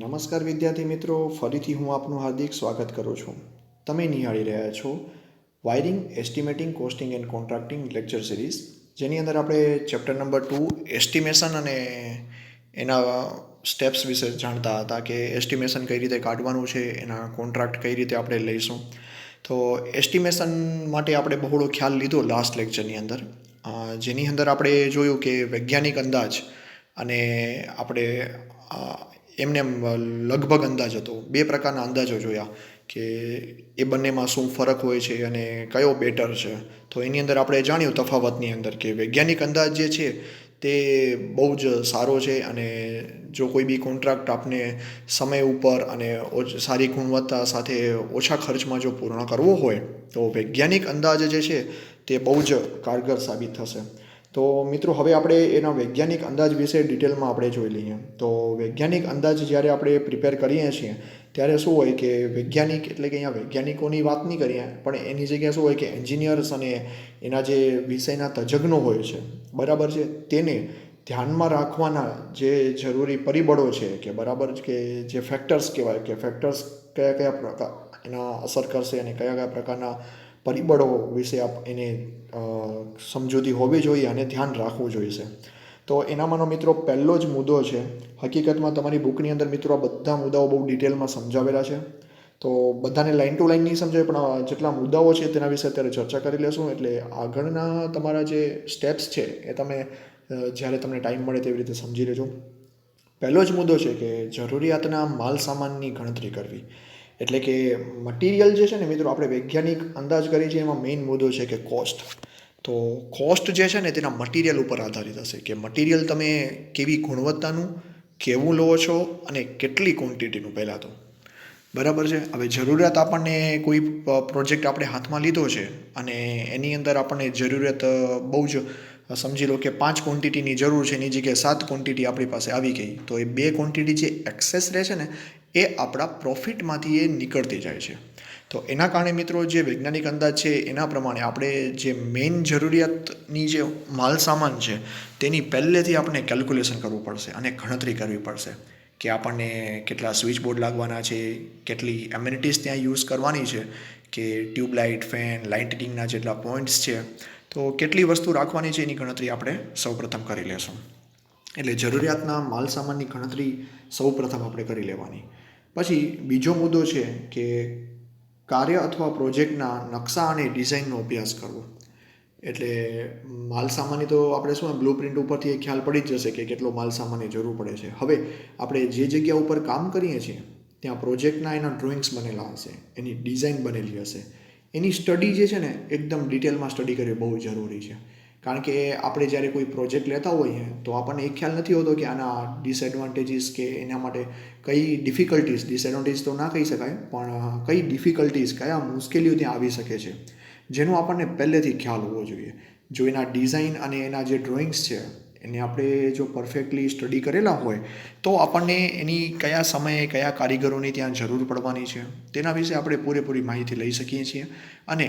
નમસ્કાર વિદ્યાર્થી મિત્રો, ફરીથી હું આપનું હાર્દિક સ્વાગત કરું છું. તમે નિહાળી રહ્યા છો wiring, estimating, costing and contracting lecture series, જેની અંદર આપણે ચેપ્ટર નંબર 2 એસ્ટિમેશન અને એના સ્ટેપ્સ વિશે જાણતા હતા કે એસ્ટિમેશન કઈ રીતે કાઢવાનું છે, એના કોન્ટ્રાક્ટ કઈ રીતે આપણે લઈશું. તો એસ્ટિમેશન માટે આપણે બહોળો ખ્યાલ લીધો લાસ્ટ લેક્ચરની અંદર, જેની અંદર આપણે જોયું કે વૈજ્ઞાનિક અંદાજ અને આપણે એમને લગભગ અંદાજ હતો. બે પ્રકારના અંદાજો જોયા કે એ બંનેમાં શું ફરક હોય છે અને કયો બેટર છે. તો એની અંદર આપણે જાણ્યું તફાવતની અંદર કે વૈજ્ઞાનિક અંદાજ જે છે તે બહુ જ સારો છે, અને જો કોઈ બી કોન્ટ્રાક્ટ આપને સમય ઉપર અને સારી ગુણવત્તા સાથે ઓછા ખર્ચમાં જો પૂર્ણ કરવો હોય તો વૈજ્ઞાનિક અંદાજ જે છે તે બહુ જ કારગર સાબિત થશે. તો મિત્રો, હવે આપણે એના વૈજ્ઞાનિક અંદાજ વિશે ડિટેલમાં આપણે જોઈ લઈએ. તો વૈજ્ઞાનિક અંદાજ જ્યારે આપણે પ્રિપેર કરીએ છીએ ત્યારે શું હોય કે વૈજ્ઞાનિક એટલે કે અહીંયા વૈજ્ઞાનિકોની વાત નહીં કરીએ, પણ એની જગ્યાએ શું હોય કે એન્જિનિયર્સ અને એના જે વિષયના તજજ્ઞો હોય છે, બરાબર છે, તેને ધ્યાનમાં રાખવાના જે જરૂરી પરિબળો છે કે બરાબર કે જે ફેક્ટર્સ કહેવાય કે ફેક્ટર્સ કયા કયા પ્રકાર એના અસર કરશે અને કયા કયા પ્રકારના પરિબળો વિશે એને સમજૂતી હોવી જોઈએ અને ધ્યાન રાખવું જોઈશે. તો એનામાંનો મિત્રો પહેલો જ મુદ્દો છે. હકીકતમાં તમારી બુકની અંદર મિત્રો આ બધા મુદ્દાઓ બહુ ડિટેલમાં સમજાવેલા છે. તો બધાને લાઇન ટુ લાઇન નહીં સમજાવે, પણ જેટલા મુદ્દાઓ છે તેના વિશે અત્યારે ચર્ચા કરી લેશું. એટલે આગળના તમારા જે સ્ટેપ્સ છે એ તમે જ્યારે તમને ટાઈમ મળે તેવી રીતે સમજી લેજો. પહેલો જ મુદ્દો છે કે જરૂરિયાતના માલ સામાનની ગણતરી કરવી. એટલે કે મટીરિયલ જે છે ને મિત્રો, આપણે વૈજ્ઞાનિક અંદાજ કરીએ છીએ એમાં મેઇન મુદ્દો છે કે કોસ્ટ. તો કોસ્ટ જે છે ને તેના મટીરિયલ ઉપર આધારિત હશે કે મટીરિયલ તમે કેવી ગુણવત્તાનું, કેવું લો છો અને કેટલી ક્વોન્ટિટીનું. પહેલાં તો બરાબર છે. હવે જરૂરિયાત આપણને કોઈ પ્રોજેક્ટ આપણે હાથમાં લીધો છે અને એની અંદર આપણને જરૂરિયાત બહુ જ સમજી લો કે 5 ક્વોન્ટિટીની જરૂર છે, એની જગ્યાએ 7 ક્વોન્ટિટી આપણી પાસે આવી ગઈ. તો એ 2 ક્વોન્ટિટી જે એક્સેસ રહે છે ને એ આપણા પ્રોફિટમાંથી એ નીકળતી જાય છે. તો એના કારણે મિત્રો જે વૈજ્ઞાનિક અંદાજ છે એના પ્રમાણે આપણે જે મેઇન જરૂરિયાતની જે માલ સામાન છે તેની પહેલેથી આપણે કેલ્ક્યુલેશન કરવું પડશે અને ગણતરી કરવી પડશે કે આપણને કેટલા સ્વિચ બોર્ડ લાગવાના છે, કેટલી એમ્યુનિટીઝ ત્યાં યુઝ કરવાની છે, કે ટ્યુબલાઇટ, ફેન, લાઇટિંગના જેટલા પોઈન્ટ્સ છે, તો કેટલી વસ્તુ રાખવાની છે એની ગણતરી આપણે સૌપ્રથમ કરી લેશું. એટલે જરૂરિયાતના માલ સામાનની ગણતરી સૌપ્રથમ આપણે કરી લેવાની. પછી બીજો મુદ્દો છે કે કાર્ય અથવા પ્રોજેક્ટના નકશા અને ડિઝાઇનનો અભ્યાસ કરવો. એટલે માલ સામાનની તો આપણે શું બ્લુ પ્રિન્ટ ઉપરથી ખ્યાલ પડી જ જશે કે કેટલો માલ સામાનની જરૂર પડે છે. હવે આપણે જે જગ્યા ઉપર કામ કરીએ છીએ ત્યાં પ્રોજેક્ટના એના ડ્રોઈંગ્સ બનેલા હશે, એની ડિઝાઇન બનેલી હશે, એની સ્ટડી જે છે ને એકદમ ડિટેલમાં સ્ટડી કરવી બહુ જરૂરી છે. કારણ કે આપણે જ્યારે કોઈ પ્રોજેક્ટ લેતા હોઈએ તો આપણને એ ખ્યાલ નથી હોતો કે આના ડિસએડવાન્ટેજીસ કે એના માટે કઈ ડિફિકલ્ટીઝ, ડિસએડવાન્ટેજ તો ના કહી શકાય, પણ કઈ ડિફિકલ્ટીઝ, કયા મુશ્કેલીઓ ત્યાં આવી શકે છે, જેનો આપણને પહેલેથી ખ્યાલ હોવો જોઈએ. જો એના ડિઝાઇન અને એના જે ડ્રોઈંગ્સ છે એને આપણે જો પરફેક્ટલી સ્ટડી કરેલા હોય તો આપણને એની કયા સમયે કયા કારીગરોની ત્યાં જરૂર પડવાની છે તેના વિશે આપણે પૂરેપૂરી માહિતી લઈ શકીએ છીએ અને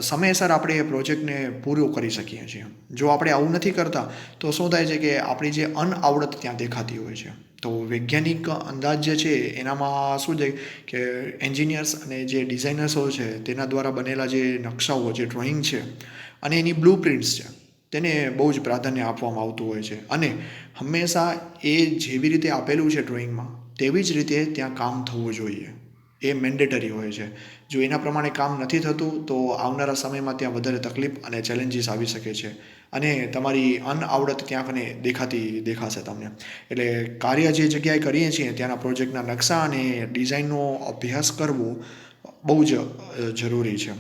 સમયસર આપણે એ પ્રોજેક્ટને પૂરો કરી શકીએ છીએ. જો આપણે આવું નથી કરતા તો શું થાય છે કે આપણી જે અનઆવડત ત્યાં દેખાતી હોય છે. તો વૈજ્ઞાનિક અંદાજ જે છે એનામાં શું છે કે એન્જિનિયર્સ અને જે ડિઝાઇનર્સો છે તેના દ્વારા બનેલા જે નકશાઓ, જે ડ્રોઈંગ છે અને એની બ્લુ પ્રિન્ટ્સ છે તેને બહુ જ પ્રાધાન્ય આપવામાં આવતું હોય છે. અને હંમેશા એ જેવી રીતે આપેલું છે ડ્રોઈંગમાં તેવી જ રીતે ત્યાં કામ થવું જોઈએ, એ મેન્ડેટરી હોય છે. જો એના પ્રમાણે કામ નથી થતું તો આવનારા સમયમાં ત્યાં વધારે તકલીફ અને ચેલેન્જીસ આવી શકે છે અને તમારી અનઆવડત ત્યાં કને દેખાશે તમને. એટલે કાર્ય જે જગ્યાએ કરીએ છીએ ત્યાંના પ્રોજેક્ટના નકશા અને ડિઝાઇનનો અભ્યાસ કરવો બહુ જ જરૂરી છે.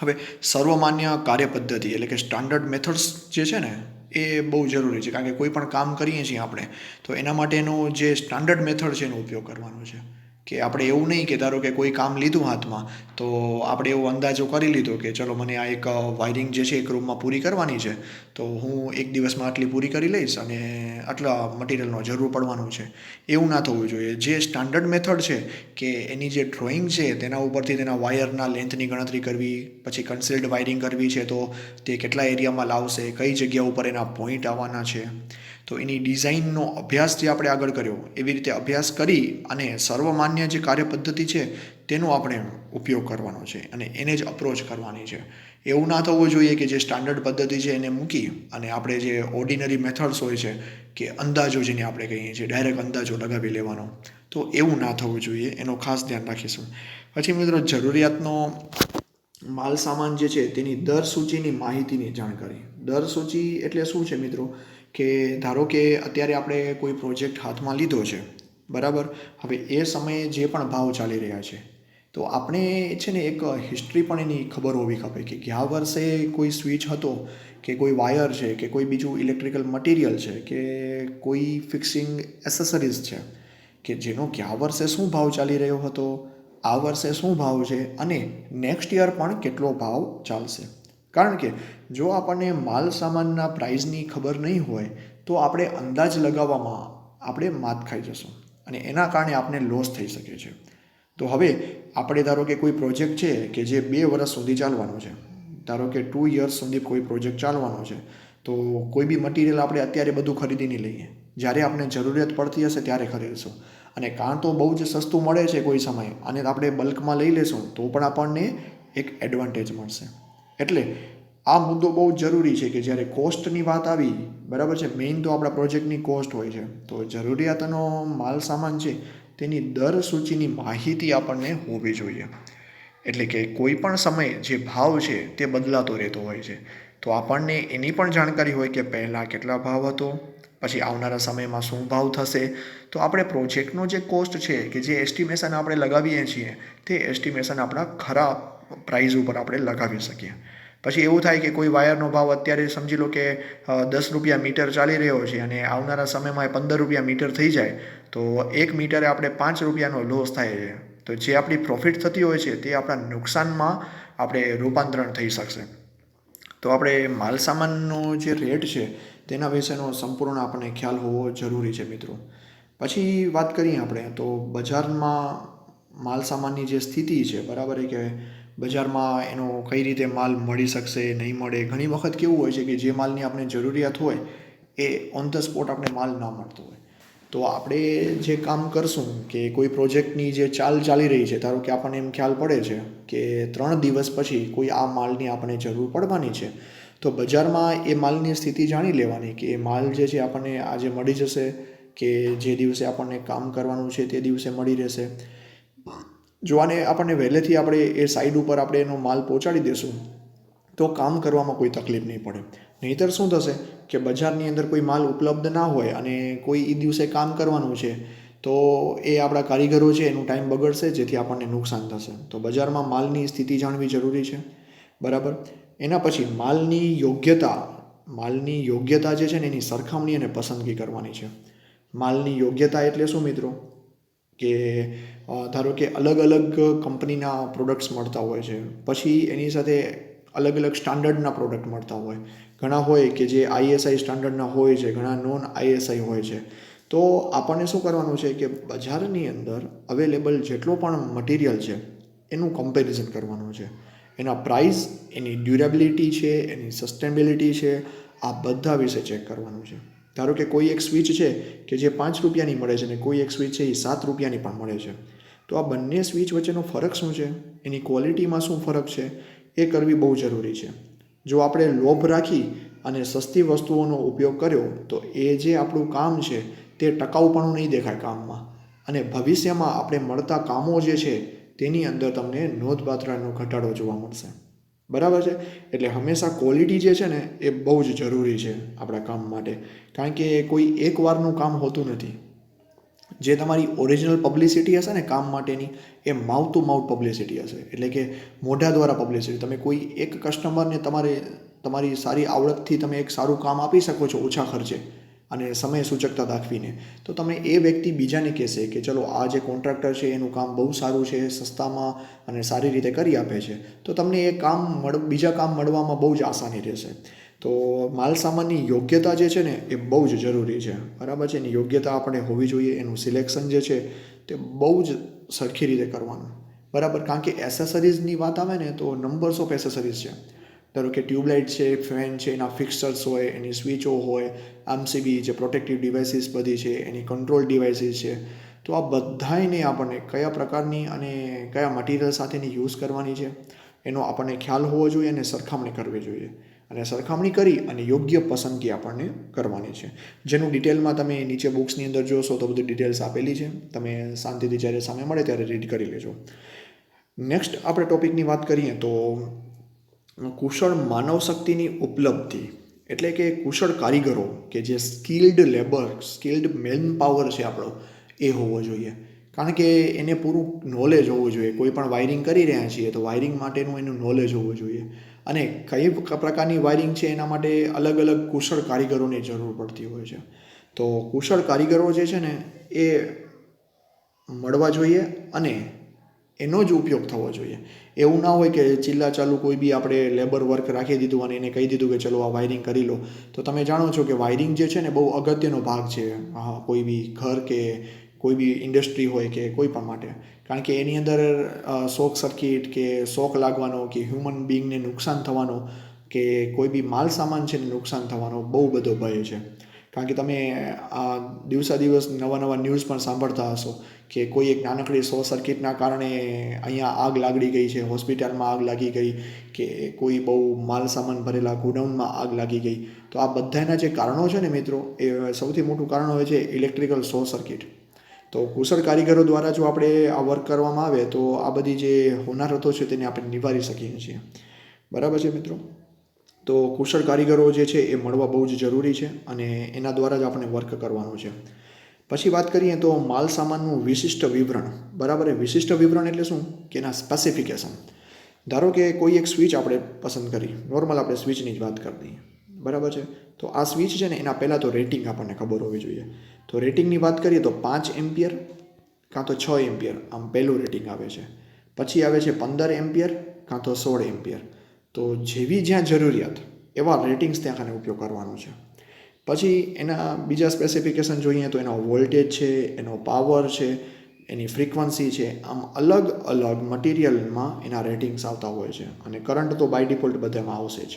હવે સર્વમાન્ય કાર્યપદ્ધતિ એટલે કે સ્ટાન્ડર્ડ મેથડ્સ જે છે ને એ બહુ જરૂરી છે. કારણ કે કોઈ પણ કામ કરીએ છીએ આપણે તો એના માટેનો જે સ્ટાન્ડર્ડ મેથડ છે એનો ઉપયોગ કરવાનો છે. કે આપણે એવું નહીં કે ધારો કે કોઈ કામ લીધું હાથમાં તો આપણે એવો અંદાજો કરી લીધો કે ચલો મને આ એક વાયરિંગ જે છે એક રૂમમાં પૂરી કરવાની છે તો હું એક દિવસમાં આટલી પૂરી કરી લઈશ અને આટલા મટીરિયલનો જરૂર પડવાનું છે. એવું ના થવું જોઈએ. જે સ્ટાન્ડર્ડ મેથડ છે કે એની જે ડ્રોઈંગ છે તેના ઉપરથી તેના વાયરના લેન્થની ગણતરી કરવી, પછી કન્સીલ્ડ વાયરિંગ કરવી છે તો તે કેટલા એરિયામાં લાવશે, કઈ જગ્યા ઉપર એના પોઈન્ટ આવવાના છે, તો એની ડિઝાઇનનો અભ્યાસ જે આપણે આગળ કર્યો એવી રીતે અભ્યાસ કરી અને સર્વમાન્ય જે કાર્યપદ્ધતિ છે તેનો આપણે ઉપયોગ કરવાનો છે અને એને જ અપ્રોચ કરવાની છે. એવું ના થવું જોઈએ કે જે સ્ટાન્ડર્ડ પદ્ધતિ છે એને મૂકી અને આપણે જે ઓર્ડિનરી મેથડ્સ હોય છે કે અંદાજો જેને આપણે કહીએ છીએ ડાયરેક્ટ અંદાજો લગાવી લેવાનો, તો એવું ના થવું જોઈએ, એનો ખાસ ધ્યાન રાખીશું. પછી મિત્રો જરૂરિયાતનો માલ સામાન જે છે તેની દર સૂચિની માહિતીની જાણકારી. દર સૂચિ એટલે શું છે મિત્રો, કે ધારો કે અત્યારે આપણે કોઈ પ્રોજેક્ટ હાથમાં લીધો છે, બરાબર. હવે એ સમયે જે પણ ભાવ ચાલી રહ્યા છે તો આપણે છે ને એક હિસ્ટ્રી પણ એની ખબર હોવી ખપે કે ગયા વર્ષે કોઈ સ્વિચ હતો કે કોઈ વાયર છે કે કોઈ બીજું ઇલેક્ટ્રિકલ મટીરિયલ છે કે કોઈ ફિક્સિંગ એસેસરીઝ છે કે જેનો ગયા વર્ષે શું ભાવ ચાલી રહ્યો હતો, આ વર્ષે શું ભાવ છે અને નેક્સ્ટ યર પણ કેટલો ભાવ ચાલશે. કારણ કે જો આપણને માલ સામાનના પ્રાઇઝની ખબર નહીં હોય તો આપણે અંદાજ લગાવવામાં આપણે માત ખાઈ જશું અને એના કારણે આપણે લોસ થઈ શકે છે. તો હવે આપણે ધારો કે કોઈ પ્રોજેક્ટ છે કે જે 2 વર્ષ સુધી ચાલવાનો છે, ધારો કે 2 years સુધી કોઈ પ્રોજેક્ટ ચાલવાનો છે, તો કોઈ બી મટીરિયલ આપણે અત્યારે બધું ખરીદી નહીં લઈએ, જ્યારે આપણે જરૂરિયાત પડતી હશે ત્યારે ખરીદીશું. અને કાં તો બહુ જ સસ્તું મળે છે કોઈ સમયે અને આપણે બલ્કમાં લઈ લેશું તો પણ આપણને એક એડવાન્ટેજ મળશે. એટલે આ મુદ્દો બહુ જ જરૂરી છે કે જ્યારે કોસ્ટની વાત આવી, બરાબર છે, મેઇન તો આપણા પ્રોજેક્ટની કોસ્ટ હોય છે, તો જરૂરિયાતનો માલ સામાન છે તેની દર સૂચિની માહિતી આપણને હોવી જોઈએ. એટલે કે કોઈ પણ સમયે જે ભાવ છે તે બદલાતો રહેતો હોય છે, તો આપણને એની પણ જાણકારી હોય કે પહેલાં કેટલા ભાવ હતો, પછી આવનારા સમયમાં શું ભાવ થશે. તો આપણે પ્રોજેક્ટનો જે કોસ્ટ છે કે જે એસ્ટિમેશન આપણે લગાવીએ છીએ તે એસ્ટિમેશન આપણા ખરા પ્રાઇઝ ઉપર આપણે લગાવી શકીએ. પછી એવું થાય કે કોઈ વાયરનો ભાવ અત્યારે સમજી લો કે 10 રૂપિયા મીટર ચાલી રહ્યો છે અને આવનારા સમયમાં 15 રૂપિયા મીટર થઈ જાય તો 1 મીટરે આપણે 5 રૂપિયાનો લોસ થાય છે. તો જે આપણી પ્રોફિટ થતી હોય છે તે આપણા નુકસાનમાં આપણે રૂપાંતરણ થઈ શકશે. તો આપણે માલ સામાનનો જે રેટ છે તેના વિશેનો સંપૂર્ણ આપણને ખ્યાલ હોવો જરૂરી છે મિત્રો. પછી વાત કરીએ આપણે તો બજારમાં માલ સામાનની જે સ્થિતિ છે, બરાબર, કે બજારમાં એનો કઈ રીતે માલ મળી શકશે, નહીં મળે. ઘણી વખત કેવું હોય છે કે જે માલની આપણે જરૂરિયાત હોય એ ઓન ધ સ્પોટ આપણે માલ ના મળતો હોય. તો આપણે જે કામ કરશું કે કોઈ પ્રોજેક્ટની જે ચાલી રહી છે, ધારો કે આપણને એમ ખ્યાલ પડે છે કે 3 દિવસ પછી કોઈ આ માલની આપણને જરૂર પડવાની છે, તો બજારમાં એ માલની સ્થિતિ જાણી લેવાની કે એ માલ જે છે આપણને આજે મળી જશે કે જે દિવસે આપણને કામ કરવાનું છે તે દિવસે મળી રહેશે. જો આને આપણને વહેલેથી આપણે એ સાઈડ ઉપર આપણે એનો માલ પહોંચાડી દઈશું તો કામ કરવામાં કોઈ તકલીફ નહીં પડે. નહીંતર શું થશે કે બજારની અંદર કોઈ માલ ઉપલબ્ધ ના હોય અને કોઈ એ દિવસે કામ કરવાનું છે તો એ આપણા કારીગરો છે એનું ટાઈમ બગડશે, જેથી આપણને નુકસાન થશે. તો બજારમાં માલની સ્થિતિ જાણવી જરૂરી છે, બરાબર. એના પછી માલની યોગ્યતા જે છે ને એની સરખામણી અને પસંદગી કરવાની છે. માલની યોગ્યતા એટલે શું મિત્રો, કે ધારો કે અલગ અલગ કંપનીના પ્રોડક્ટ્સ મળતા હોય છે, પછી એની સાથે અલગ અલગ સ્ટાન્ડર્ડના પ્રોડક્ટ મળતા હોય. ઘણા હોય કે જે ISI સ્ટાન્ડર્ડના હોય છે, ઘણા નોન ISI હોય છે. તો આપણને શું કરવાનું છે કે બજારની અંદર અવેલેબલ જેટલો પણ મટીરિયલ છે એનું કમ્પેરિઝન કરવાનું છે. એના પ્રાઇસ, એની ડ્યુરેબિલિટી છે, એની સસ્ટેનેબિલિટી છે, આ બધા વિશે ચેક કરવાનું છે. ધારો કે કોઈ એક સ્વિચ છે કે જે 5 રૂપિયાની મળે છે અને કોઈ એક સ્વિચ છે એ 7 રૂપિયાની પણ મળે છે, તો આ બંને સ્વિચ વચ્ચેનો ફરક શું છે, એની ક્વોલિટીમાં શું ફરક છે, એ કરવી બહુ જરૂરી છે. જો આપણે લોભ રાખી અને સસ્તી વસ્તુઓનો ઉપયોગ કર્યો તો એ જે આપણું કામ છે તે ટકાઉપણું નહીં દેખાય કામમાં, અને ભવિષ્યમાં આપણે મળતા કામો જે છે તેની અંદર તમને નોંધપાત્રનો ઘટાડો જોવા મળશે, બરાબર છે. એટલે હંમેશા ક્વોલિટી જે છે ને એ બહુ જ જરૂરી છે આપણા કામ માટે. કારણ કે કોઈ એક વારનું કામ હોતું નથી. જે તમારી ઓરિજિનલ પબ્લિસિટી હશે ને કામ માટેની, એ માઉથ ટુ માઉથ પબ્લિસિટી હશે. એટલે કે મોઢા દ્વારા પબ્લિસિટી. તમે કોઈ એક કસ્ટમરને તમારી સારી આવડતથી તમે એક સારું કામ આપી શકો છો ઓછા ખર્ચે અને સમય સૂચકતા દાખવીને, તો તમે એ વ્યક્તિ બીજાને કહેશે કે ચલો આ જે કોન્ટ્રાક્ટર છે એનું કામ બહુ સારું છે, સસ્તામાં અને સારી રીતે કરી આપે છે, તો તમને એ બીજા કામ મળવામાં બહુ જ આસાની રહેશે. તો માલ સામાનની યોગ્યતા જે છે ને એ બહુ જ જરૂરી છે, બરાબર છે. એની યોગ્યતા આપણે હોવી જોઈએ. એનું સિલેક્શન જે છે તે બહુ જ સરખી રીતે કરવાનું, બરાબર. કારણ કે એસેસરીઝની વાત આવે ને તો નંબર્સ ઓફ એસેસરીઝ છે. ધારો કે ટ્યુબલાઇટ છે, ફેન છે, એના ફિક્સર્સ હોય, એની સ્વિચો હોય, એમસીબી જે પ્રોટેક્ટિવ ડિવાઇસીસ બધી છે, એની કંટ્રોલ ડિવાઇસીસ છે. તો આ બધાયને આપણને કયા પ્રકારની અને કયા મટીરિયલ સાથેની યુઝ કરવાની છે એનો આપણને ખ્યાલ હોવો જોઈએ અને સરખામણી કરવી જોઈએ. અને સરખામણી કરી અને યોગ્ય પસંદગી આપણને કરવાની છે, જેનું ડિટેલમાં તમે નીચે બુક્સની અંદર જોશો તો બધી ડિટેલ્સ આપેલી છે. તમે શાંતિથી જ્યારે સમય મળે ત્યારે રીડ કરી લેજો. નેક્સ્ટ આપણે ટોપિકની વાત કરીએ તો કુશળ માનવ શક્તિની ઉપલબ્ધિ, એટલે કે કુશળ કારીગરો કે જે skilled labour, skilled man power છે આપણો, એ હોવો જોઈએ. કારણ કે એને પૂરું નોલેજ હોવું જોઈએ. કોઈ પણ વાયરિંગ કરી રહ્યા છીએ તો વાયરિંગ માટેનું એનું નોલેજ હોવું જોઈએ. અને કઈ પ્રકારની વાયરિંગ છે એના માટે અલગ અલગ કુશળ કારીગરોની જરૂર પડતી હોય છે. તો કુશળ કારીગરો જે છે ને એ મળવા જોઈએ અને એનો જ ઉપયોગ થવો જોઈએ. એવું ના હોય કે ચિલ્લા ચાલુ કોઈ બી આપણે લેબર વર્ક રાખી દીધું અને એને કહી દીધું કે ચલો આ વાયરિંગ કરી લો. તો તમે જાણો છો કે વાયરિંગ જે છે ને બહુ અગત્યનો ભાગ છે કોઈ બી ઘર કે કોઈ બી ઇન્ડસ્ટ્રી હોય કે કોઈ પણ માટે. કારણ કે એની અંદર શોક સર્કિટ કે શોક લાગવાનો કે હ્યુમન બિંગને નુકસાન થવાનો કે કોઈ બી માલ સામાન છે ને નુકસાન થવાનો બહુ બધો ભય છે. કારણ કે તમે દિવસા દિવસ નવા નવા ન્યૂઝ પણ સાંભળતા હશો કે કોઈ એક નાનકડી શોર્ટ સર્કિટના કારણે અહીંયા આગ લાગી ગઈ છે, હોસ્પિટલમાં આગ લાગી ગઈ, કે કોઈ બહુ માલ સામાન ભરેલા ગોડાઉનમાં આગ લાગી ગઈ. તો આ બધાના જે કારણો છે ને મિત્રો, એ સૌથી મોટું કારણ હોય છે ઇલેક્ટ્રિકલ શોર્ટ સર્કિટ. તો કુશળ કારીગરો દ્વારા જો આપણે આ વર્ક કરવામાં આવે તો આ બધી જે હોનારતો છે તેને આપણે નિવારી શકીએ છીએ. બરાબર છે મિત્રો? તો કુશળ કારીગરો જે છે એ મળવા બહુ જ જરૂરી છે અને એના દ્વારા જ આપણે વર્ક કરવાનું છે. પછી વાત કરીએ તો માલ સામાનનું વિશિષ્ટ વિવરણ. બરાબર, વિશિષ્ટ વિવરણ એટલે શું કે એના સ્પેસિફિકેશન. ધારો કે કોઈ એક સ્વિચ આપણે પસંદ કરી, નોર્મલ આપણે સ્વિચની જ વાત કરી દઈએ. બરાબર છે? તો આ સ્વિચ છે ને એના પહેલાં તો રેટિંગ આપણને ખબર હોવી જોઈએ. તો રેટિંગની વાત કરીએ તો 5 એમ્પિયર કાં તો 6 એમ્પિયર આમ પહેલું રેટિંગ આવે છે. પછી આવે છે 15 એમ્પિયર કાં તો 16 એમ્પિયર. તો જેવી જ્યાં જરૂરિયાત એવા રેટિંગ્સ ત્યાં ખાને ઉપયોગ કરવાનો છે. પછી એના બીજા સ્પેસિફિકેશન જોઈએ તો એનો વોલ્ટેજ છે, એનો પાવર છે, એની ફ્રીક્વન્સી છે. આમ અલગ અલગ મટિરિયલમાં એના રેટિંગ્સ આવતા હોય છે અને કરંટ તો બાય ડિફોલ્ટ બધામાં આવશે જ.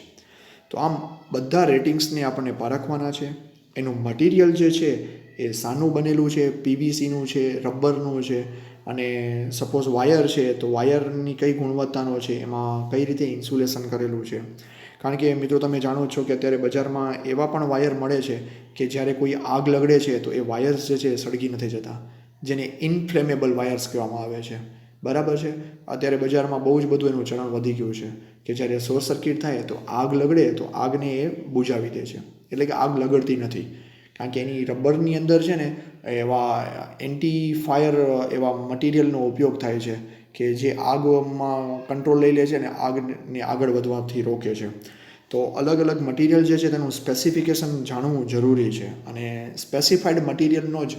તો આમ બધા રેટિંગ્સને આપણને પારખવાના છે. એનું મટિરિયલ જે છે એ શાનું બનેલું છે, પીવીસીનું છે, રબરનું છે, અને સપોઝ વાયર છે તો વાયરની કઈ ગુણવત્તાનો છે, એમાં કઈ રીતે ઇન્સ્યુલેશન કરેલું છે. કારણ કે મિત્રો તમે જાણો છો કે અત્યારે બજારમાં એવા પણ વાયર મળે છે કે જ્યારે કોઈ આગ લગડે છે તો એ વાયર્સ જે છે એ સળગી નથી જતા, જેને ઇનફ્લેમેબલ વાયર્સ કહેવામાં આવે છે. બરાબર છે? અત્યારે બજારમાં બહુ જ બધું એનું ચલણ વધી ગયું છે કે જ્યારે શોર્ટ સર્કિટ થાય તો આગ લગડે તો આગને એ બુઝાવી દે છે. એટલે કે આગ લગડતી નથી. કારણ કે એની રબરની અંદર છે ને એવા એન્ટી ફાયર એવા મટિરિયલનો ઉપયોગ થાય છે કે જે આગમાં કંટ્રોલ લઈ લે છે અને આગને આગળ વધવાથી રોકે છે. તો અલગ અલગ મટિરિયલ જે છે તેનું સ્પેસિફિકેશન જાણવું જરૂરી છે અને સ્પેસિફાઈડ મટિરિયલનો જ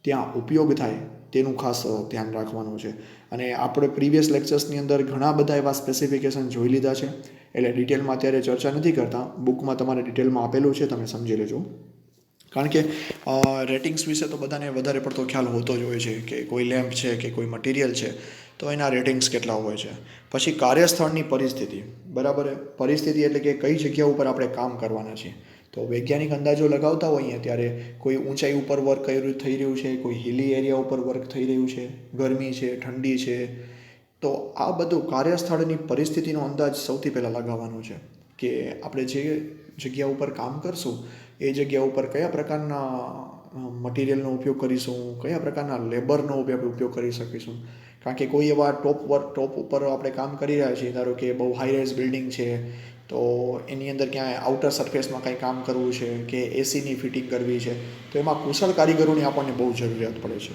ત્યાં ઉપયોગ થાય તેનું ખાસ ધ્યાન રાખવાનું છે. અને આપણે પ્રીવિયસ લેક્ચર્સની અંદર ઘણા બધા એવા સ્પેસિફિકેશન જોઈ લીધા છે, એટલે ડિટેલમાં અત્યારે ચર્ચા નથી કરતા. બુકમાં તમારે ડિટેલમાં આપેલું છે, તમે સમજી લેજો. કારણ કે રેટિંગ્સ વિશે તો બધાને વધારે પડતો ખ્યાલ હોતો જ હોય છે કે કોઈ લેમ્પ છે કે કોઈ મટિરિયલ છે તો એના રેટિંગ્સ કેટલા હોય છે. પછી કાર્યસ્થળની પરિસ્થિતિ. બરાબર, પરિસ્થિતિ એટલે કે કઈ જગ્યા ઉપર આપણે કામ કરવાના છીએ. તો વૈજ્ઞાનિક અંદાજો લગાવતા હોઈએ ત્યારે કોઈ ઊંચાઈ ઉપર વર્ક થઈ રહ્યું છે, કોઈ હિલી એરિયા ઉપર વર્ક થઈ રહ્યું છે, ગરમી છે, ઠંડી છે. તો આ બધું કાર્યસ્થળની પરિસ્થિતિનો અંદાજ સૌથી પહેલાં લગાવવાનો છે કે આપણે જે જગ્યા ઉપર કામ કરશું એ જગ્યા ઉપર કયા પ્રકારના મટિરિયલનો ઉપયોગ કરીશું, કયા પ્રકારના લેબરનો ઉપયોગ કરી શકીશું. કારણ કે કોઈ એવા ટોપ ઉપર આપણે કામ કરી રહ્યા છીએ, ધારો કે બહુ હાઈ રાઇઝ બિલ્ડિંગ છે તો એની અંદર ક્યાંય આઉટર સરફેસમાં કંઈ કામ કરવું છે કે એસીની ફિટિંગ કરવી છે, તો એમાં કુશળ કારીગરોની આપણને બહુ જરૂરિયાત પડે છે.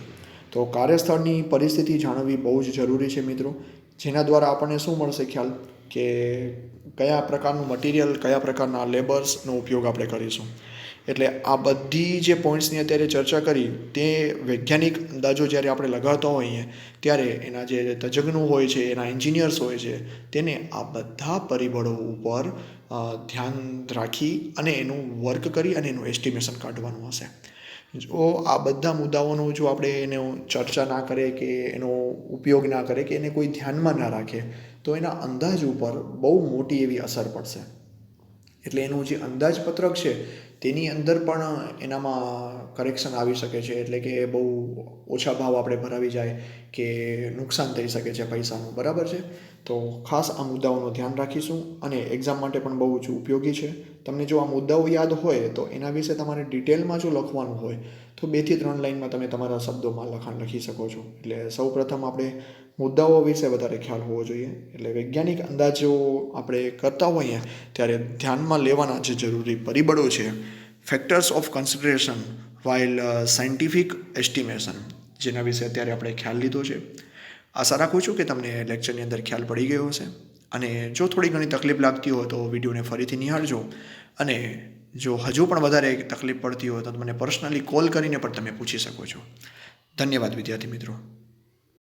તો કાર્યસ્થળની પરિસ્થિતિ જાણવી બહુ જ જરૂરી છે મિત્રો, જેના દ્વારા આપણને શું મળશે ખ્યાલ કે કયા પ્રકારનું મટિરિયલ, કયા પ્રકારના લેબર્સનો ઉપયોગ આપણે કરીશું. એટલે આ બધી જે પોઈન્ટ્સની અત્યારે ચર્ચા કરી તે વૈજ્ઞાનિક અંદાજો જ્યારે આપણે લગાવતા હોઈએ ત્યારે એના જે તજજ્ઞો હોય છે, એના એન્જિનિયર્સ હોય છે, તેને આ બધા પરિબળો ઉપર ધ્યાન રાખી અને એનું વર્ક કરી અને એનું એસ્ટિમેશન કાઢવાનું હશે. જો આ બધા મુદ્દાઓનો જો આપણે એનો ચર્ચા ના કરીએ કે એનો ઉપયોગ ના કરીએ કે એને કોઈ ધ્યાનમાં ના રાખે તો એના અંદાજ ઉપર બહુ મોટી એવી અસર પડશે. એટલે એનું જે અંદાજપત્રક છે તેની અંદર પણ એનામાં કરેક્શન આવી શકે છે. એટલે કે બહુ ઓછા ભાવ આપણે ભરાવી જાય કે નુકસાન થઈ શકે છે પૈસાનું, બરાબર છે. તો ખાસ આ મુદ્દાઓનું ધ્યાન રાખીશું અને એક્ઝામ માટે પણ બહુ જ ઉપયોગી છે. તમને જો આ મુદ્દાઓ યાદ હોય તો એના વિશે તમારે ડિટેલમાં જો લખવાનું હોય તો 2 થી 3 લાઇનમાં તમે તમારા શબ્દોમાં લખાણ લખી શકો છો. એટલે સૌપ્રથમ આપણે મુદ્દાઓ વિશે વધારે ખ્યાલ હોવો જોઈએ. એટલે વૈજ્ઞાનિક અંદાજો આપણે કરતા હોઈએ ત્યારે ધ્યાનમાં લેવાના જે જરૂરી પરિબળો છે, factors of consideration while scientific estimation, જેના વિશે અત્યારે આપણે ખ્યાલ લીધો છે. આશા રાખું છું કે તમને લેક્ચરની અંદર ખ્યાલ પડી ગયો હશે. અને જો થોડી ઘણી તકલીફ લાગતી હોય તો વિડીયોને ફરીથી નિહાળજો. અને જો હજુ પણ વધારે તકલીફ પડતી હોય તો મને પર્સનલી કોલ કરીને પણ તમે પૂછી શકો છો. ધન્યવાદ વિદ્યાર્થી મિત્રો.